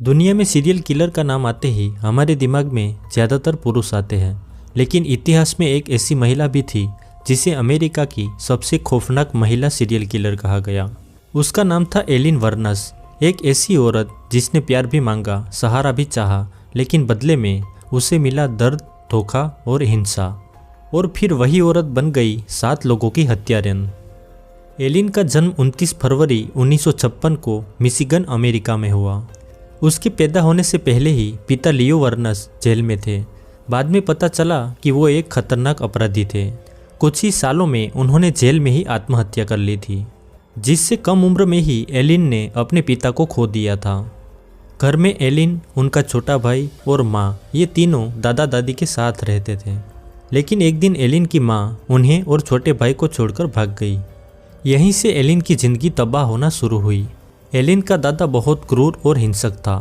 दुनिया में serial killer का नाम आते ही हमारे दिमाग में ज़्यादातर पुरुष आते हैं, लेकिन इतिहास में एक ऐसी महिला भी थी जिसे अमेरिका की सबसे खौफनाक महिला सीरियल किलर कहा गया। उसका नाम था एलिन वर्नस। एक ऐसी औरत जिसने प्यार भी मांगा, सहारा भी चाहा, लेकिन बदले में उसे मिला दर्द, धोखा और हिंसा। और फिर वही औरत बन गई 7 लोगों की हत्यारन। एलिन का जन्म 29 फरवरी 1956 को मिशिगन, अमेरिका में हुआ। उसके पैदा होने से पहले ही पिता लियो वर्नस जेल में थे। बाद में पता चला कि वो एक खतरनाक अपराधी थे। कुछ ही सालों में उन्होंने जेल में ही आत्महत्या कर ली थी, जिससे कम उम्र में ही एलिन ने अपने पिता को खो दिया था। घर में एलिन, उनका छोटा भाई और माँ, ये तीनों दादा दादी के साथ रहते थे। लेकिन एक दिन एलिन की माँ उन्हें और छोटे भाई को छोड़कर भाग गई। यहीं से एलिन की जिंदगी तबाह होना शुरू हुई। एलिन का दादा बहुत क्रूर और हिंसक था।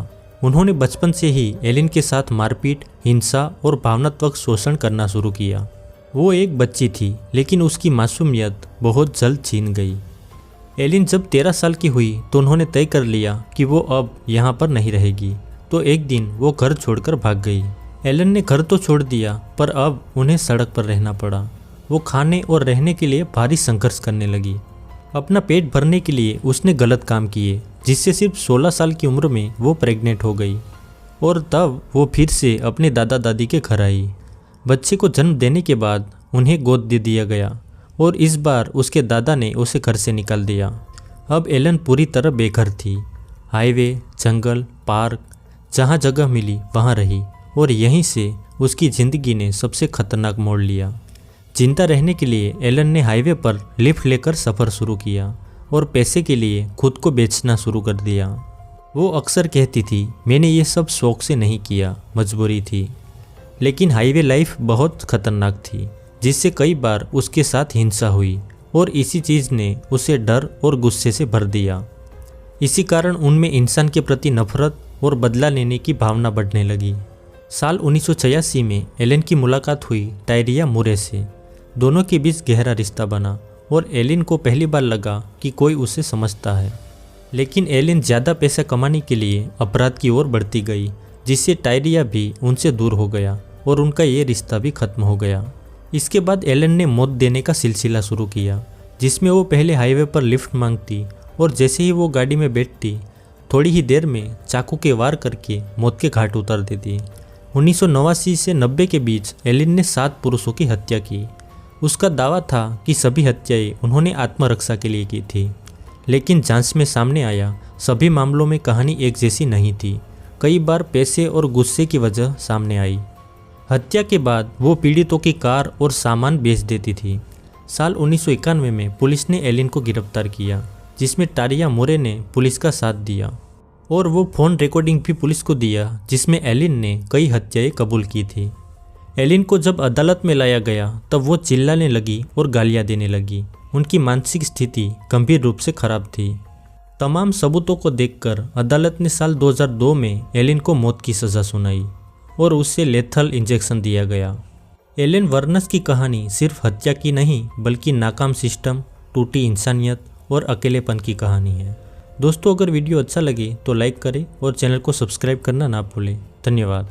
उन्होंने बचपन से ही एलिन के साथ मारपीट, हिंसा और भावनात्मक शोषण करना शुरू किया। वो एक बच्ची थी, लेकिन उसकी मासूमियत बहुत जल्द छीन गई। एलिन जब 13 साल की हुई तो उन्होंने तय कर लिया कि वो अब यहाँ पर नहीं रहेगी। तो एक दिन वो घर छोड़कर भाग गई। एलिन ने घर तो छोड़ दिया, पर अब उन्हें सड़क पर रहना पड़ा। वो खाने और रहने के लिए भारी संघर्ष करने लगी। अपना पेट भरने के लिए उसने गलत काम किए, जिससे सिर्फ 16 साल की उम्र में वो प्रेग्नेंट हो गई। और तब वो फिर से अपने दादा दादी के घर आई। बच्चे को जन्म देने के बाद उन्हें गोद दे दिया गया और इस बार उसके दादा ने उसे घर से निकाल दिया। अब एलन पूरी तरह बेघर थी। हाईवे, जंगल, पार्क, जहाँ जगह मिली वहाँ रही और यहीं से उसकी ज़िंदगी ने सबसे खतरनाक मोड़ लिया। जिंदा रहने के लिए एलन ने हाईवे पर लिफ्ट लेकर सफ़र शुरू किया और पैसे के लिए खुद को बेचना शुरू कर दिया। वो अक्सर कहती थी, मैंने ये सब शौक से नहीं किया, मजबूरी थी। लेकिन हाईवे लाइफ बहुत खतरनाक थी, जिससे कई बार उसके साथ हिंसा हुई और इसी चीज़ ने उसे डर और गुस्से से भर दिया। इसी कारण उनमें इंसान के प्रति नफरत और बदला लेने की भावना बढ़ने लगी। साल 1986 में एलन की मुलाकात हुई टायरिया मुरे से। दोनों के बीच गहरा रिश्ता बना और एलिन को पहली बार लगा कि कोई उसे समझता है। लेकिन एलिन ज़्यादा पैसा कमाने के लिए अपराध की ओर बढ़ती गई, जिससे टायरिया भी उनसे दूर हो गया और उनका ये रिश्ता भी खत्म हो गया। इसके बाद एलिन ने मौत देने का सिलसिला शुरू किया, जिसमें वो पहले हाईवे पर लिफ्ट मांगती और जैसे ही वो गाड़ी में बैठती, थोड़ी ही देर में चाकू के वार करके मौत के घाट उतार देती। 1989 से 90 के बीच एलिन ने 7 पुरुषों की हत्या की। उसका दावा था कि सभी हत्याएं उन्होंने आत्मरक्षा के लिए की थी, लेकिन जांच में सामने आया सभी मामलों में कहानी एक जैसी नहीं थी। कई बार पैसे और गुस्से की वजह सामने आई। हत्या के बाद वो पीड़ितों की कार और सामान बेच देती थी। साल 1991 में पुलिस ने एलिन को गिरफ्तार किया, जिसमें टायरिया मुरे ने पुलिस का साथ दिया और वो फ़ोन रिकॉर्डिंग भी पुलिस को दिया, जिसमें एलिन ने कई हत्याएं कबूल की थी। एलिन को जब अदालत में लाया गया तब वो चिल्लाने लगी और गालियां देने लगी। उनकी मानसिक स्थिति गंभीर रूप से खराब थी। तमाम सबूतों को देखकर अदालत ने साल 2002 में एलिन को मौत की सज़ा सुनाई और उससे लेथल इंजेक्शन दिया गया। एलिन वर्नस की कहानी सिर्फ हत्या की नहीं, बल्कि नाकाम सिस्टम, टूटी इंसानियत और अकेलेपन की कहानी है। दोस्तों, अगर वीडियो अच्छा लगे तो लाइक करें और चैनल को सब्सक्राइब करना ना भूलें। धन्यवाद।